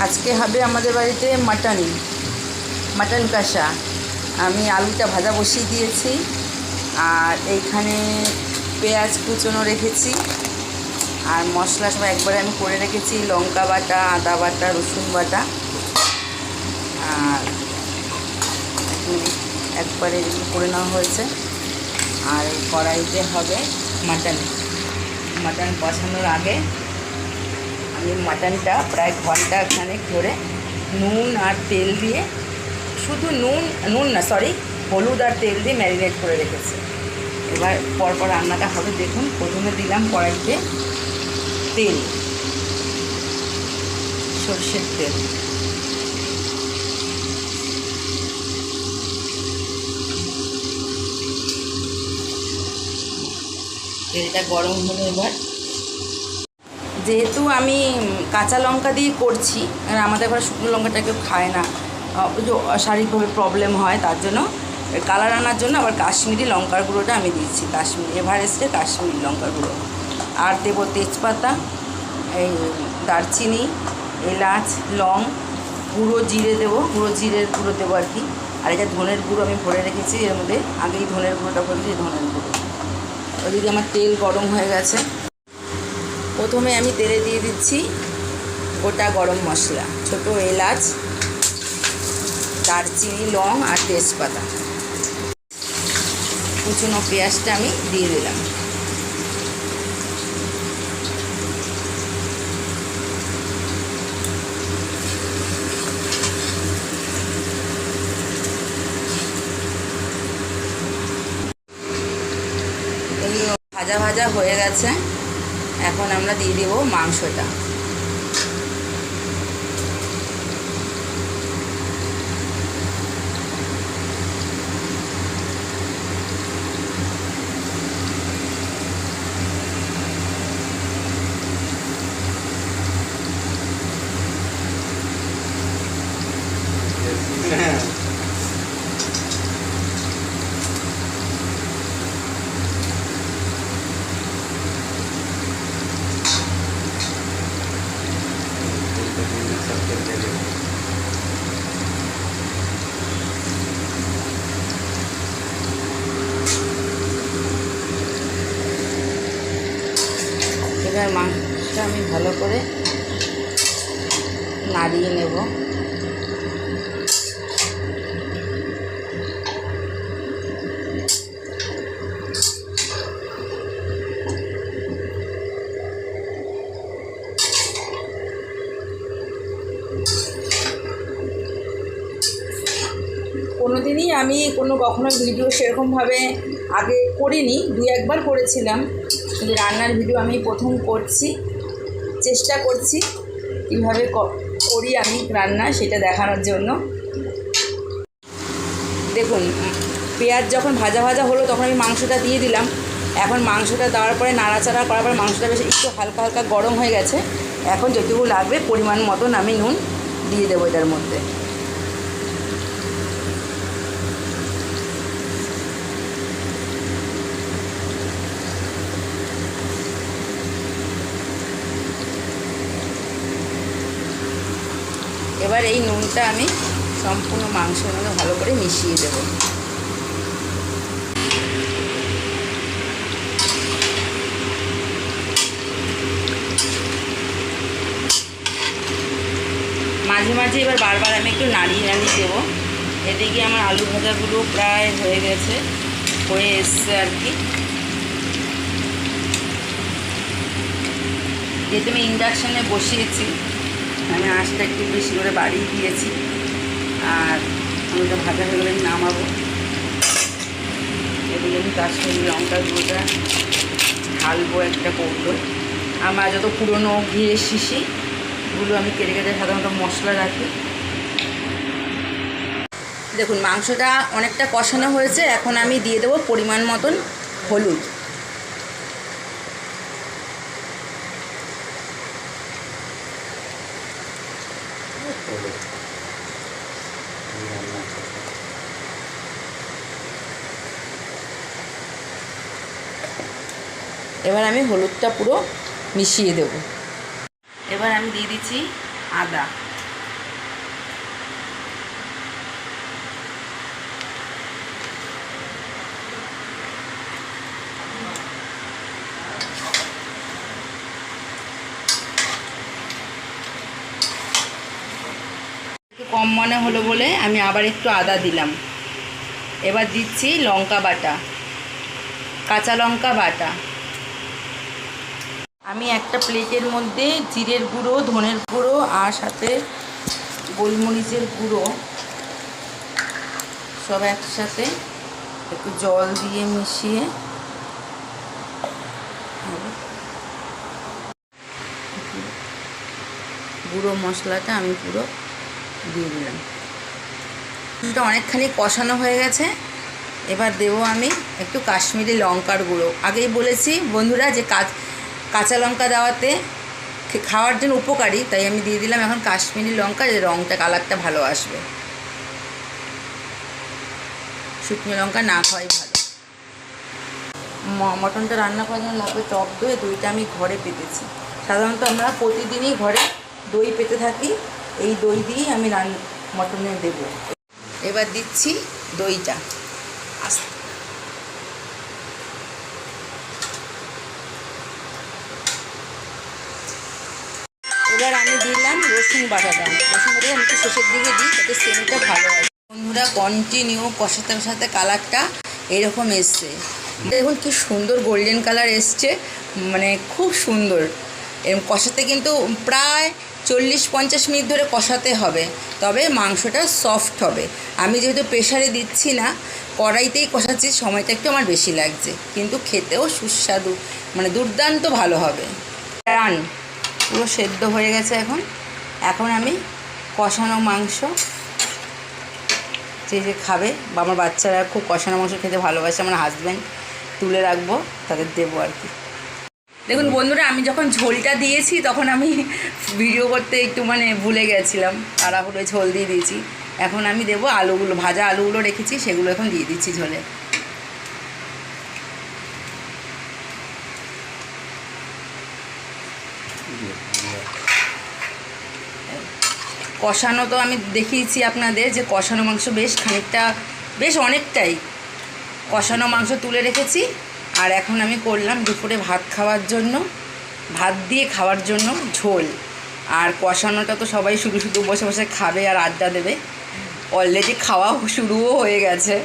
আজকে হবে আমাদের বাড়িতে মাটন কষা। আমি আলুটা ভাজা বসিয়ে দিয়েছি, আর এইখানে পেঁয়াজ কুচনো রেখেছি, আর মশলা সব একবারে আমি করে রেখেছি। লঙ্কা বাটা, আদা বাটা, রসুন বাটা, আর একবারে করে নেওয়া হয়েছে। আর এই কড়াইতে হবে মাটন কষানোর আগে আমি মাটনটা প্রায় ঘন্টাখানেক ধরে নুন আর তেল দিয়ে, শুধু হলুদ আর তেল দিয়ে ম্যারিনেট করে রেখেছি। এবার পরপর রান্নাটা হবে। দেখুন, প্রথমে দিলাম কড়াইতে তেল, সরষের তেল, তেলটা গরম হলে এবার, যেহেতু আমি কাঁচা লঙ্কা দিয়ে করছি, আর আমাদের ঘরে শুকনো লঙ্কাটা কেউ খায় না, শারীরিকভাবে প্রবলেম হয়, তার জন্য কালার আনার জন্য আবার কাশ্মীরি লঙ্কার গুঁড়োটা আমি দিচ্ছি, এভারেস্টের কাশ্মীরি লঙ্কার গুঁড়ো। আর দেবো তেজপাতা, এই দারচিনি, এলাচ, লং, গুঁড়ো জিরে দেবো, জিরের গুঁড়ো দেবো আর কি। আর এটা ধনের গুঁড়ো আমি ভরে রেখেছি, এর মধ্যে আগেই ধনের গুঁড়োটা ভরেছি, ধনের গুঁড়ো। ওইদিকে আমার তেল গরম হয়ে গেছে। প্রথমে আমি তেলে দিয়ে দিচ্ছি গোটা গরম মশলা, ছোট এলাচ, দারচিনি, লং আর তেজপাতা। কুচনো পেঁয়াজটা আমি দিয়ে দিলাম। ভাজা ভাজা হয়ে গেছে, এখন আমরা দিয়ে দেবো মাংসটা। এবার মাংসটা আমি ভালো করে নাড়িয়ে নেব। কোনোদিনই আমি কখনো ভিডিও সেরকমভাবে আগে করিনি, একবার করেছিলাম, কিন্তু রান্নার ভিডিও আমি প্রথম করছি। চেষ্টা করছি কীভাবে করি আমি রান্না, সেটা দেখানোর জন্য। দেখুন, পেঁয়াজ যখন ভাজা ভাজা হলো তখন আমি মাংসটা দিয়ে দিলাম। এখন মাংসটা দেওয়ার পরে নাড়াচাড়া করার পরে মাংসটা বেশ একটু হালকা হালকা গরম হয়ে গেছে। এখন যেটুকু লাগবে পরিমাণ মতন আমি নুন দিয়ে দেবো এটার মধ্যে। এবার এই নুনটা আমি সম্পূর্ণ মাংসের মধ্যে ভালো করে মিশিয়ে দেব। মাঝে মাঝে এবার বারবার আমি একটু নাড়িয়ে দেবো। এদিকে আমার আলু ভাজাগুলো প্রায় হয়ে এসছে আর কি। যেহেতু আমি ইন্ডাকশানে বসিয়েছি, আমি আঁচটা একটু বেশি করে বাড়িয়ে দিয়েছি। আর আলুটা ভাজা হয়ে গেলে নামাবো। এদিকে আমি কাশ্মীরি লঙ্কার গুঁড়োটা ঢালবো একটা কৌটো। আমার যত পুরনো ঘিয়ের শিশিগুলো আমি কেটে কেটে সাধারণত মশলা রাখি। দেখুন, মাংসটা অনেকটা কষানো হয়েছে, এখন আমি দিয়ে দেবো পরিমাণ মতন হলুদ। এবার আমি হলুদটা পুরো মিশিয়ে দেব। এবার আমি দিয়ে দিচ্ছি আদা। কম মনে হলো বলে আমি আবার একটু আদা দিলাম। এবার দিচ্ছি লঙ্কা বাটা, কাঁচা লঙ্কা বাটা। আমি একটা প্লেটের মধ্যে জিরের গুঁড়ো, ধনের গুঁড়ো আর সাথে গোলমরিচের গুঁড়ো সব একসাথে একটু জল দিয়ে মিশিয়ে গুঁড়ো মশলাটা আমি পুরো দিয়ে দিলাম। এটা অনেকখানি কষানো হয়ে গেছে। এবার দেবো আমি একটু কাশ্মীরি লঙ্কার গুঁড়ো। আগেই বলেছি বন্ধুরা যে কাঁচা লঙ্কা দেওয়াতে খাওয়ার জন্য উপকারী, তাই আমি দিয়ে দিলাম এখন কাশ্মীরি লঙ্কা, যে রঙটা কালারটা ভালো আসবে। শুকনো লঙ্কা না খাওয়াই ভালো। মটনটা রান্না করার জন্য লাগবে টক দই। দইটা আমি ঘরে পেতেছি। সাধারণত আমরা প্রতিদিনই ঘরে দই পেতে থাকি। এই দই দিয়েই আমি মটনে দেব। এবার দিচ্ছি দইটা। এবার আমি দিলাম রসুন বাটাটা। রসুন বাটাটা আমি একটু শেষের দিকে দিই, যাতে সেন্টটা ভালো হয়। বন্ধুরা কন্টিনিউ কষাতে কষাতে কালারটা এরকম এসছে। দেখুন কি সুন্দর গোল্ডেন কালার এসছে, মানে খুব সুন্দর। এরকম কষাতে কিন্তু প্রায় 40-50 মিনিট ধরে কষাতে হবে, তবে মাংসটা সফট হবে। আমি যেহেতু প্রেশারে দিচ্ছি না, কড়াইতেই কষাচ্ছি, সময়টা একটু আমার বেশি লাগছে, কিন্তু খেতেও সুস্বাদু, মানে দুর্দান্ত ভালো হবে। রান পুরো সেদ্ধ হয়ে গেছে। এখন আমি কষানো মাংস, যে খাবে বা আমার বাচ্চারা খুব কষানো মাংস খেতে ভালোবাসে, আমার হাজব্যান্ড তুলে রাখবো, তাদের দেবো আর কি। দেখুন বন্ধুরা, আমি যখন ঝোলটা দিয়েছি তখন আমি ভিডিও করতে একটু ভুলে গেছিলাম, তাড়াহুড়ো ঝোল দিয়ে দিয়েছি। এখন আমি দেবো আলুগুলো, ভাজা আলুগুলো রেখেছি, সেগুলো এখন দিয়ে দিচ্ছি ঝোলে। কষানো তো আমি দেখিয়েছি আপনাদের যে কষানো মাংস বেশ অনেকটাই কষানো মাংস তুলে রেখেছি। আর এখন আমি করলাম দুপুরে ভাত দিয়ে খাওয়ার জন্য ঝোল। আর কষানোটা তো সবাই শুধু বসে বসে খাবে আর আড্ডা দেবে। অলরেডি খাওয়া শুরুও হয়ে গেছে।